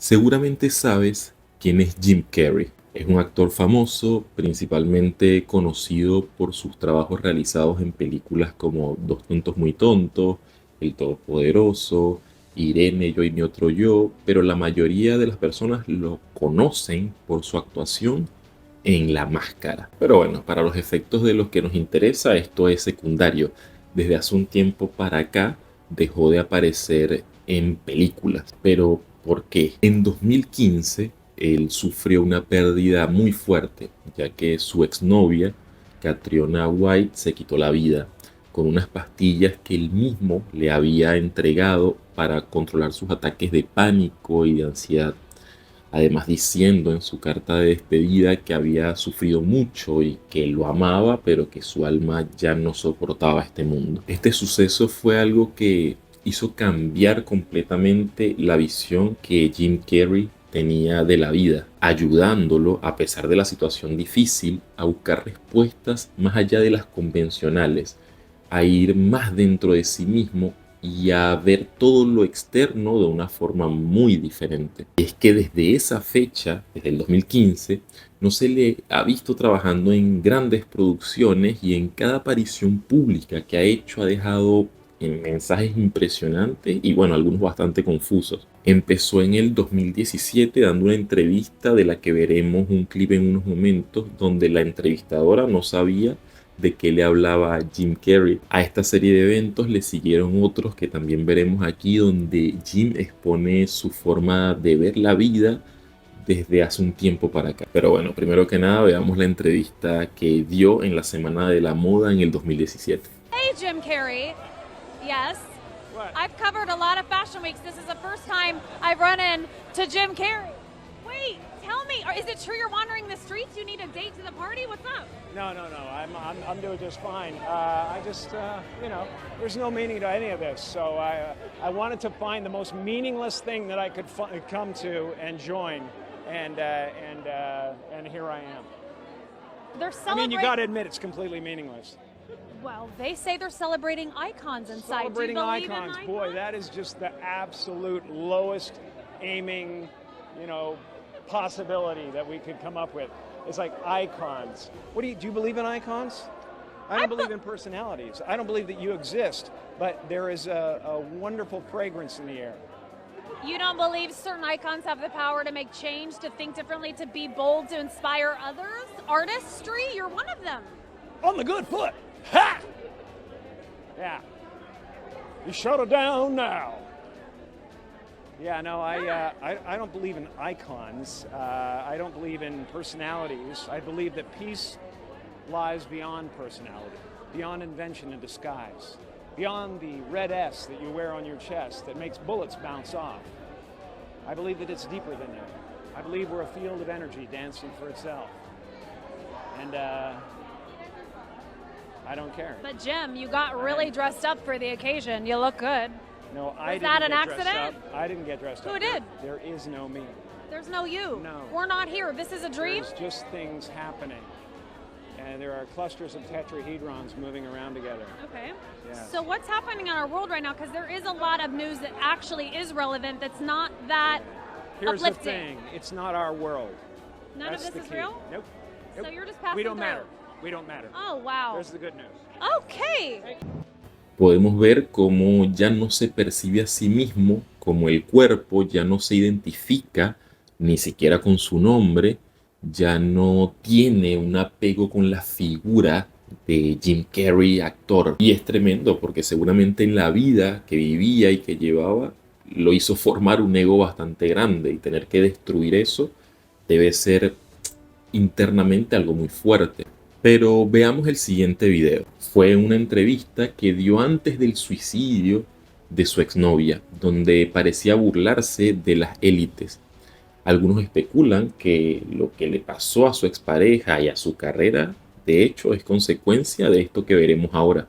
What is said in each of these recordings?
Seguramente sabes quién es Jim Carrey. Es un actor famoso, principalmente conocido por sus trabajos realizados en películas como Dos tontos muy tontos, El Todopoderoso, Irene, Yo y mi otro yo, pero la mayoría de las personas lo conocen por su actuación en La Máscara. Pero bueno, para los efectos de los que nos interesa, esto es secundario. Desde hace un tiempo para acá dejó de aparecer en películas. Pero ¿por qué? En 2015 él sufrió una pérdida muy fuerte, ya que su exnovia, Catriona White, se quitó la vida con unas pastillas que él mismo le había entregado para controlar sus ataques de pánico y de ansiedad. Además diciendo en su carta de despedida que había sufrido mucho y que lo amaba, pero que su alma ya no soportaba este mundo. Este suceso fue algo que hizo cambiar completamente la visión que Jim Carrey tenía de la vida, ayudándolo, a pesar de la situación difícil, a buscar respuestas más allá de las convencionales, a ir más dentro de sí mismo y a ver todo lo externo de una forma muy diferente. Es que desde esa fecha, desde el 2015, no se le ha visto trabajando en grandes producciones y en cada aparición pública que ha hecho ha dejado mensajes impresionantes y bueno, algunos bastante confusos. Empezó en el 2017 dando una entrevista de la que veremos un clip en unos momentos donde la entrevistadora no sabía de qué le hablaba Jim Carrey. A esta serie de eventos le siguieron otros que también veremos aquí, donde Jim expone su forma de ver la vida desde hace un tiempo para acá. Pero bueno, primero que nada veamos la entrevista que dio en la Semana de la Moda en el 2017. Hey Jim Carrey. Yes. What? I've covered a lot of fashion weeks. This is the first time I've run into Jim Carrey. Wait, tell me, is it true you're wandering the streets? You need a date to the party? What's up? No. I'm doing just fine. I just, there's no meaning to any of this. So I wanted to find the most meaningless thing that I could come to and join, and here I am. They're I celebrating. mean, you got to admit it's completely meaningless. Well, they say they're celebrating icons inside. Celebrating Do you believe icons, in boy, icons? that is just the absolute lowest aiming, possibility that we could come up with. It's like icons. Do you believe in icons? I don't believe in personalities. I don't believe that you exist, but there is a wonderful fragrance in the air. You don't believe certain icons have the power to make change, to think differently, to be bold, to inspire others? Artistry? You're one of them. On the good foot. Ha! Yeah. You shut it down now. Yeah, no, I don't believe in icons. I don't believe in personalities. I believe that peace lies beyond personality, beyond invention and disguise, beyond the red S that you wear on your chest that makes bullets bounce off. I believe that it's deeper than that. I believe we're a field of energy dancing for itself. And I don't care. But Jim, you got really dressed up for the occasion. You look good. No, I Was didn't that get an dressed accident? up. I didn't get dressed Who up. did? There is no me. There's no you. No. We're not here. This is a dream? There's just things happening. And there are clusters of tetrahedrons moving around together. Okay. Yeah. So what's happening in our world right now? Because there is a lot of news that actually is relevant that's not that Here's the uplifting. thing. It's not our world. None That's of the this is key. real? Nope. So Nope. you're just passing We don't through. matter. We don't matter. Oh, wow. There's the good news. Okay. Podemos ver cómo ya no se percibe a sí mismo, como el cuerpo ya no se identifica ni siquiera con su nombre, ya no tiene un apego con la figura de Jim Carrey, actor. Y es tremendo porque seguramente en la vida que vivía y que llevaba lo hizo formar un ego bastante grande, y tener que destruir eso debe ser internamente algo muy fuerte. Pero veamos el siguiente video. Fue una entrevista que dio antes del suicidio de su exnovia, donde parecía burlarse de las élites. Algunos especulan que lo que le pasó a su expareja y a su carrera, de hecho, es consecuencia de esto que veremos ahora.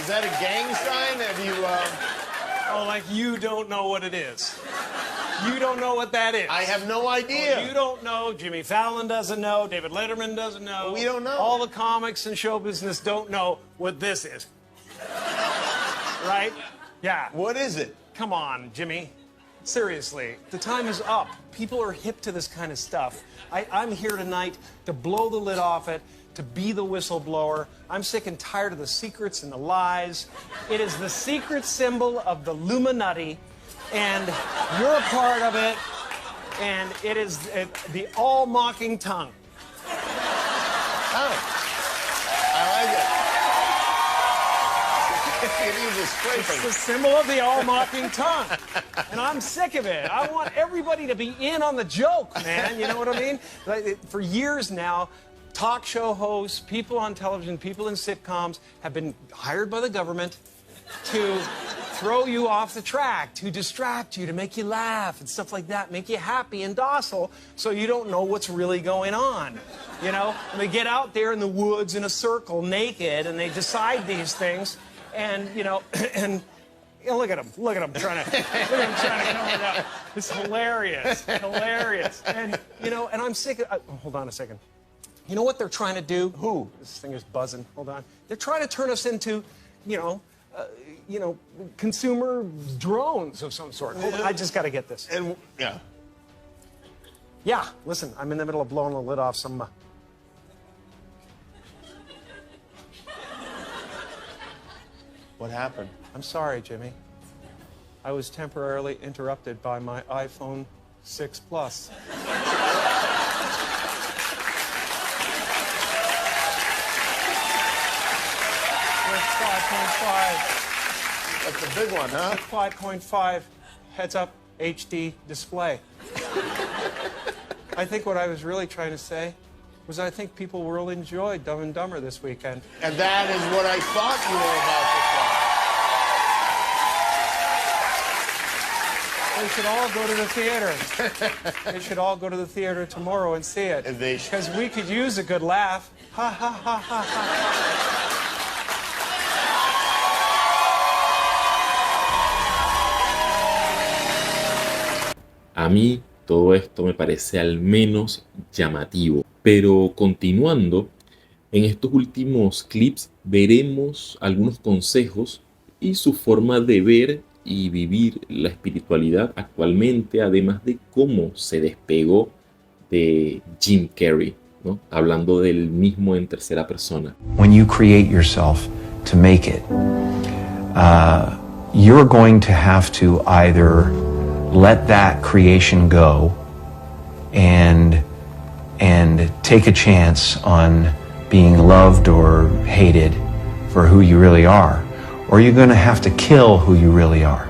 Is that a gang sign? Have you, Oh, like you don't know what it is. You don't know what that is. I have no idea. You don't know. Jimmy Fallon doesn't know. David Letterman doesn't know. We don't know. All the comics and show business don't know what this is. Right? Yeah. What is it? Come on, Jimmy. Seriously, the time is up. People are hip to this kind of stuff. I'm here tonight to blow the lid off it, to be the whistleblower. I'm sick and tired of the secrets and the lies. It is the secret symbol of the Illuminati, and you're a part of it, and it is the all-mocking tongue. Oh. I like it. It is a scraping. It's the symbol of the all-mocking tongue. And I'm sick of it. I want everybody to be in on the joke, man. You know what I mean? Like, for years now, talk show hosts, people on television, people in sitcoms have been hired by the government to throw you off the track, to distract you, to make you laugh and stuff like that, make you happy and docile so you don't know what's really going on. You know? And they get out there in the woods in a circle naked and they decide these things. And, you know, and you know, look at him trying to come with that. It's hilarious, hilarious. And, you know, and I'm sick of, hold on a second. You know what they're trying to do? Who? This thing is buzzing. Hold on. They're trying to turn us into, you know, consumer drones of some sort. Hold on, I just got to get this. And, yeah. Yeah, listen, I'm in the middle of blowing the lid off some... What happened? I'm sorry, Jimmy. I was temporarily interrupted by my iPhone 6 Plus. With 5.5. That's a big one, huh? 5.5 heads-up HD display. I think what I was really trying to say was I think people will enjoy Dumb and Dumber this weekend. And that is what I thought you were about to say. They should all go to the theater. They should all go to the theater tomorrow and see it. They should. Because we could use a good laugh. Ha, ha, ha, ha, ha. A mí todo esto me parece al menos llamativo. Pero continuando, en estos últimos clips veremos algunos consejos y su forma de ver y vivir la espiritualidad actualmente, además de cómo se despegó de Jim Carrey, ¿no? Hablando del mismo en tercera persona. When you create yourself to make it, you're going to have to either let that creation go and take a chance on being loved or hated for who you really are, or you're going to have to kill who you really are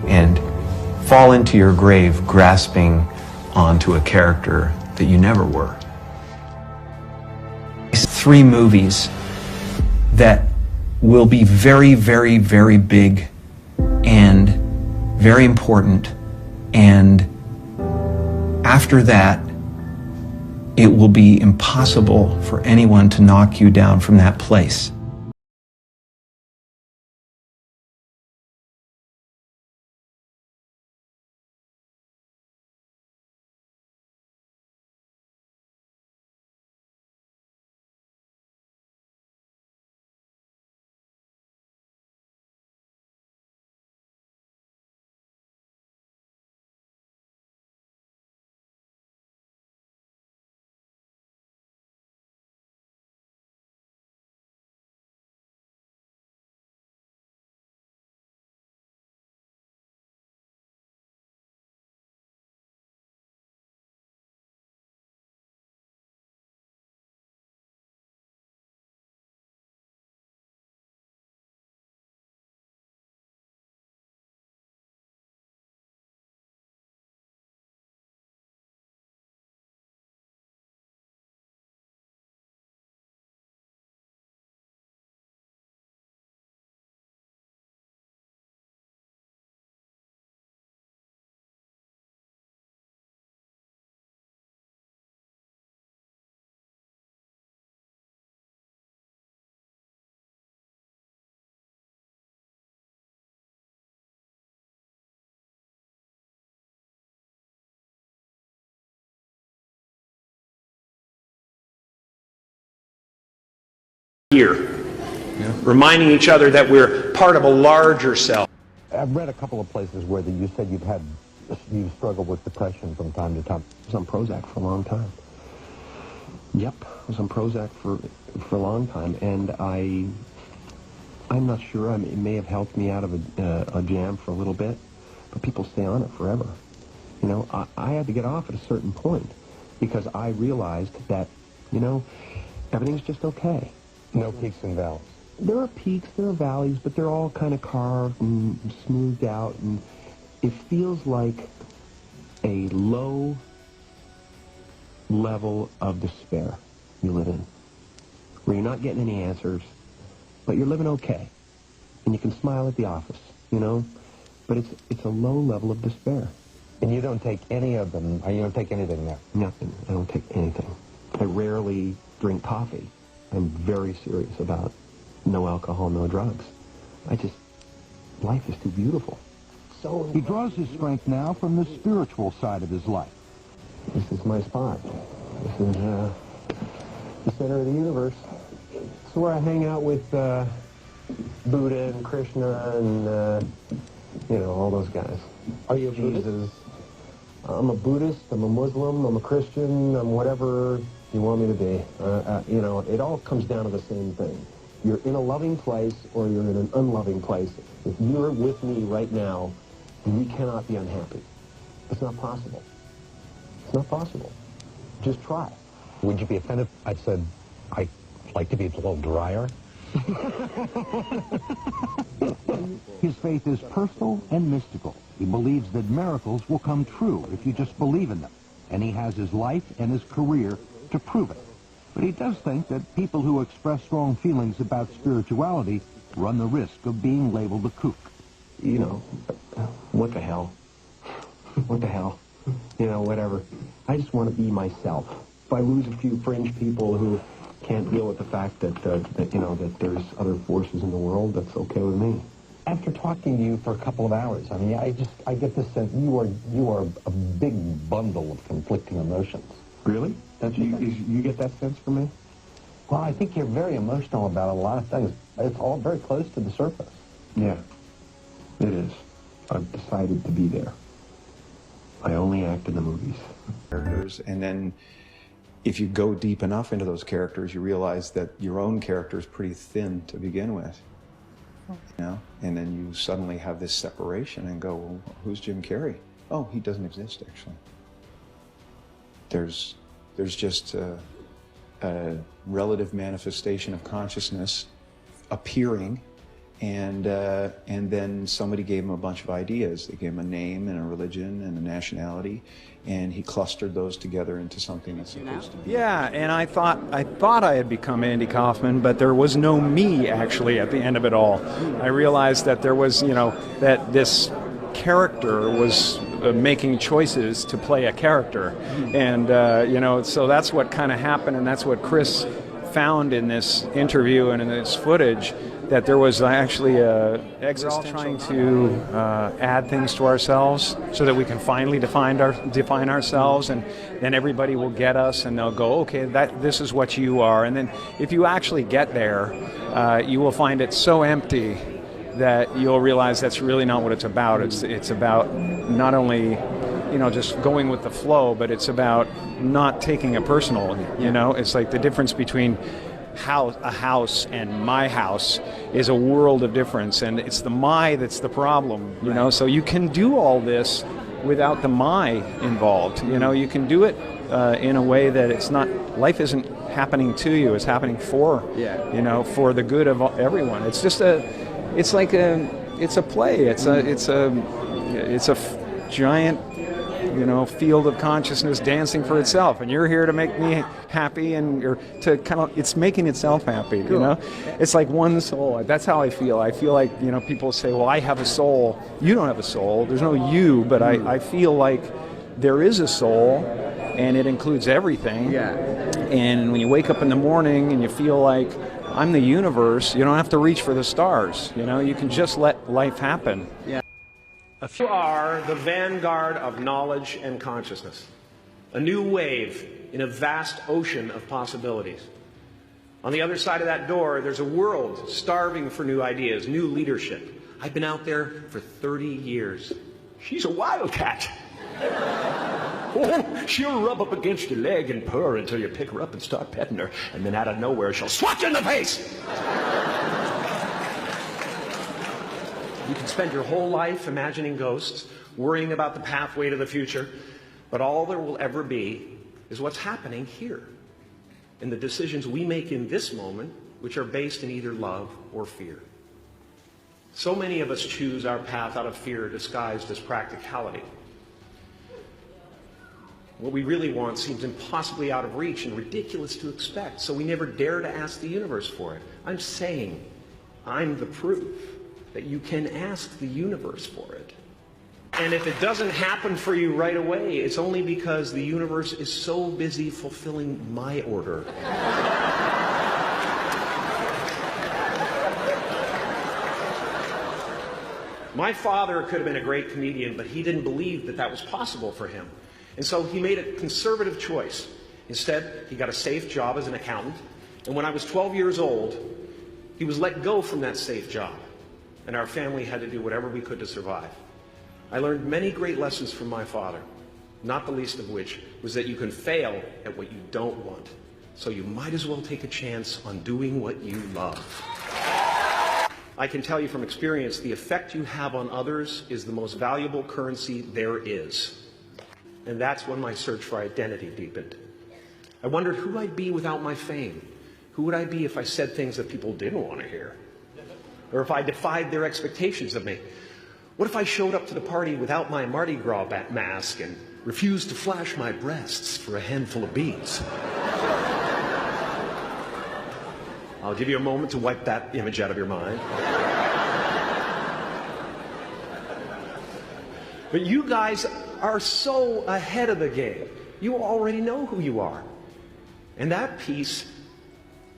and fall into your grave grasping onto a character that you never were. These 3 movies that will be very, very, very big and very important, and after that, it will be impossible for anyone to knock you down from that place. here, reminding each other that we're part of a larger self. I've read a couple of places where you said you've struggled with depression from time to time. I was on Prozac for a long time. Yep, I was on Prozac for a long time, and I'm not sure. It may have helped me out of a jam for a little bit, but people stay on it forever. You know, I had to get off at a certain point because I realized that, you know, everything's just okay. No peaks and valleys. There are peaks, there are valleys, but they're all kind of carved and smoothed out, and it feels like a low level of despair you live in, where you're not getting any answers, but you're living okay, and you can smile at the office, you know, but it's a low level of despair. And you don't take any of them, or you don't take anything there? Nothing. I don't take anything. I rarely drink coffee. I'm very serious about no alcohol, no drugs. Life is too beautiful. So he draws his strength now from the spiritual side of his life. This is my spot. This is the center of the universe. It's where I hang out with Buddha and Krishna and, you know, all those guys. Are you a Jesus. Buddhist? I'm a Buddhist, I'm a Muslim, I'm a Christian, I'm whatever you want me to be. You know, it all comes down to the same thing. You're in a loving place or you're in an unloving place. If you're with me right now, we cannot be unhappy. It's not possible. It's not possible. Just try. Would you be offended if I said, I'd like to be a little drier? His faith is personal and mystical. He believes that miracles will come true if you just believe in them. And he has his life and his career to prove it. But he does think that people who express strong feelings about spirituality run the risk of being labeled a kook. You know, what the hell? What the hell? You know, whatever. I just want to be myself. If I lose a few fringe people who can't deal with the fact that you know, that there's other forces in the world, that's okay with me. After talking to you for a couple of hours, I mean, I get this sense you are a big bundle of conflicting emotions. Really? You get that sense from me? Well, I think you're very emotional about a lot of things. It's all very close to the surface. Yeah, it is. I've decided to be there. I only act in the movies. Characters, and then if you go deep enough into those characters, you realize that your own character is pretty thin to begin with. You know, and then you suddenly have this separation and go, well, who's Jim Carrey? Oh, he doesn't exist, actually. There's just a relative manifestation of consciousness appearing, and then somebody gave him a bunch of ideas. They gave him a name and a religion and a nationality, and he clustered those together into something that's supposed to be. Yeah, and I thought I had become Andy Kaufman, but there was no me actually at the end of it all. I realized that there was, you know, that this character was making choices to play a character, and you know, so that's what kind of happened, and that's what Chris found in this interview and in this footage, that there was actually we're all trying to add things to ourselves so that we can finally define ourselves, and then everybody will get us and they'll go, okay, this is what you are. And then if you actually get there, you will find it so empty that you'll realize that's really not what it's about. It's about not only, you know, just going with the flow, but it's about not taking it personal. You know, it's like the difference between a house and my house is a world of difference, and it's the my that's the problem. You know, so you can do all this without the my involved. You know, you can do it in a way that it's not, life isn't happening to you, it's happening for, you know, for the good of everyone. It's just it's a play. It's a giant, you know, field of consciousness dancing for itself, and you're here to make me happy, and you're to kind of, it's making itself happy. You know, it's like one soul. That's how I feel. I feel like, you know, people say, well, I have a soul. You don't have a soul. There's no you, but I feel like there is a soul, and it includes everything. Yeah. And when you wake up in the morning and you feel like I'm the universe, you don't have to reach for the stars. You know, you can just let life happen. Yeah. You are the vanguard of knowledge and consciousness, a new wave in a vast ocean of possibilities. On the other side of that door, there's a world starving for new ideas, new leadership. I've been out there for 30 years. She's a wildcat. Oh, she'll rub up against your leg and purr until you pick her up and start petting her, and then out of nowhere she'll swat you in the face. You can spend your whole life imagining ghosts, worrying about the pathway to the future, but all there will ever be is what's happening here, and the decisions we make in this moment, which are based in either love or fear. So many of us choose our path out of fear disguised as practicality. What we really want seems impossibly out of reach and ridiculous to expect, so we never dare to ask the universe for it. I'm saying I'm the proof that you can ask the universe for it. And if it doesn't happen for you right away, it's only because the universe is so busy fulfilling my order. My father could have been a great comedian, but he didn't believe that that was possible for him. And so he made a conservative choice. Instead, he got a safe job as an accountant. And when I was 12 years old, he was let go from that safe job. And our family had to do whatever we could to survive. I learned many great lessons from my father, not the least of which was that you can fail at what you don't want. So you might as well take a chance on doing what you love. I can tell you from experience, the effect you have on others is the most valuable currency there is. And that's when my search for identity deepened. I wondered who I'd be without my fame. Who would I be if I said things that people didn't want to hear? Or if I defied their expectations of me? What if I showed up to the party without my Mardi Gras mask and refused to flash my breasts for a handful of beads? I'll give you a moment to wipe that image out of your mind. But you guys are so ahead of the game. You already know who you are. And that peace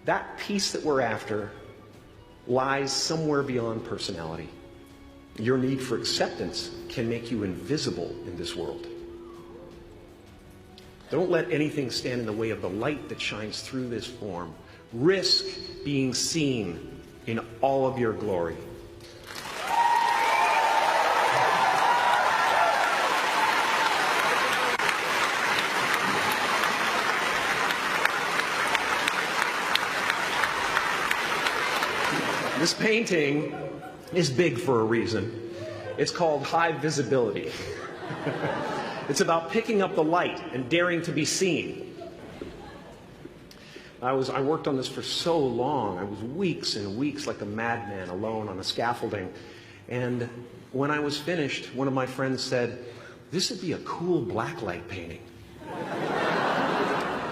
that we're after lies somewhere beyond personality. Your need for acceptance can make you invisible in this world. Don't let anything stand in the way of the light that shines through this form. Risk being seen in all of your glory. This painting is big for a reason. It's called High Visibility. It's about picking up the light and daring to be seen. I worked on this for so long. I was weeks and weeks like a madman alone on a scaffolding. And when I was finished, one of my friends said, "This would be a cool blacklight painting."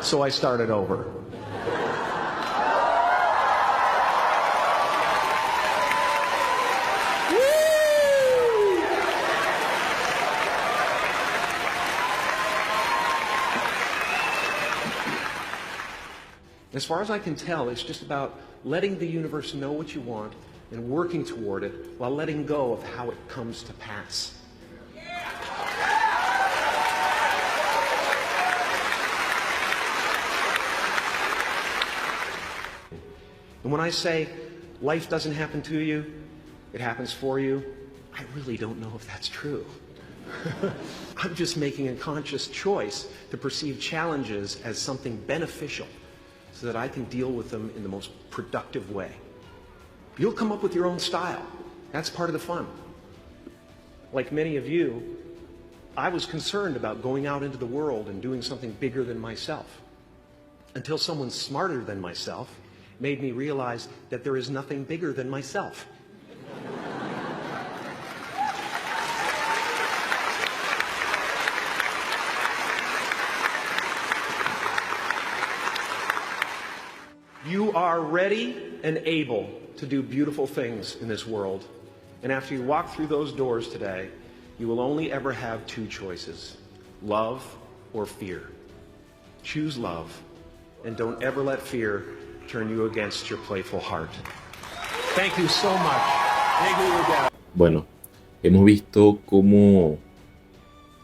So I started over. As far as I can tell, it's just about letting the universe know what you want and working toward it while letting go of how it comes to pass. And when I say life doesn't happen to you, it happens for you, I really don't know if that's true. I'm just making a conscious choice to perceive challenges as something beneficial, so that I can deal with them in the most productive way. You'll come up with your own style. That's part of the fun. Like many of you, I was concerned about going out into the world and doing something bigger than myself, until someone smarter than myself made me realize that there is nothing bigger than myself. You are ready and able to do beautiful things in this world. And after you walk through those doors today, you will only ever have two choices: love or fear. Choose love, and don't ever let fear turn you against your playful heart. Thank you so much. Thank you again. Bueno, hemos visto cómo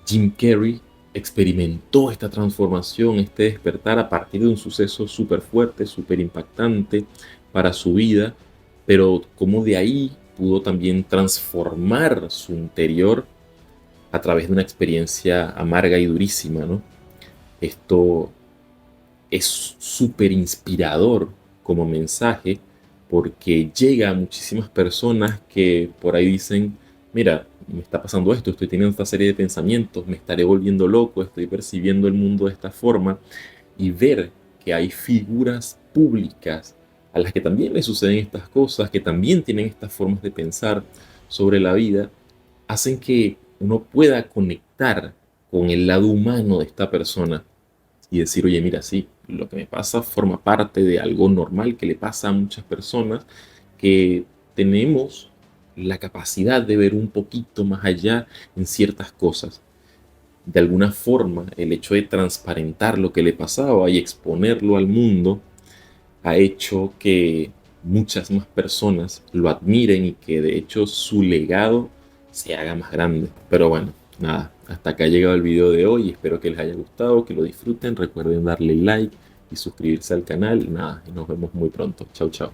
Jim Carrey experimentó esta transformación, este despertar a partir de un suceso súper fuerte, súper impactante para su vida, pero cómo de ahí pudo también transformar su interior a través de una experiencia amarga y durísima, ¿no? Esto es súper inspirador como mensaje porque llega a muchísimas personas que por ahí dicen, mira, me está pasando esto, estoy teniendo esta serie de pensamientos, me estaré volviendo loco, estoy percibiendo el mundo de esta forma, y ver que hay figuras públicas a las que también les suceden estas cosas, que también tienen estas formas de pensar sobre la vida, hacen que uno pueda conectar con el lado humano de esta persona y decir, oye, mira, sí, lo que me pasa forma parte de algo normal que le pasa a muchas personas, que tenemos la capacidad de ver un poquito más allá en ciertas cosas. De alguna forma, el hecho de transparentar lo que le pasaba y exponerlo al mundo ha hecho que muchas más personas lo admiren y que de hecho su legado se haga más grande. Pero bueno, nada, hasta acá ha llegado el video de hoy. Espero que les haya gustado, que lo disfruten. Recuerden darle like y suscribirse al canal. Y nada, y nos vemos muy pronto. Chau, chau.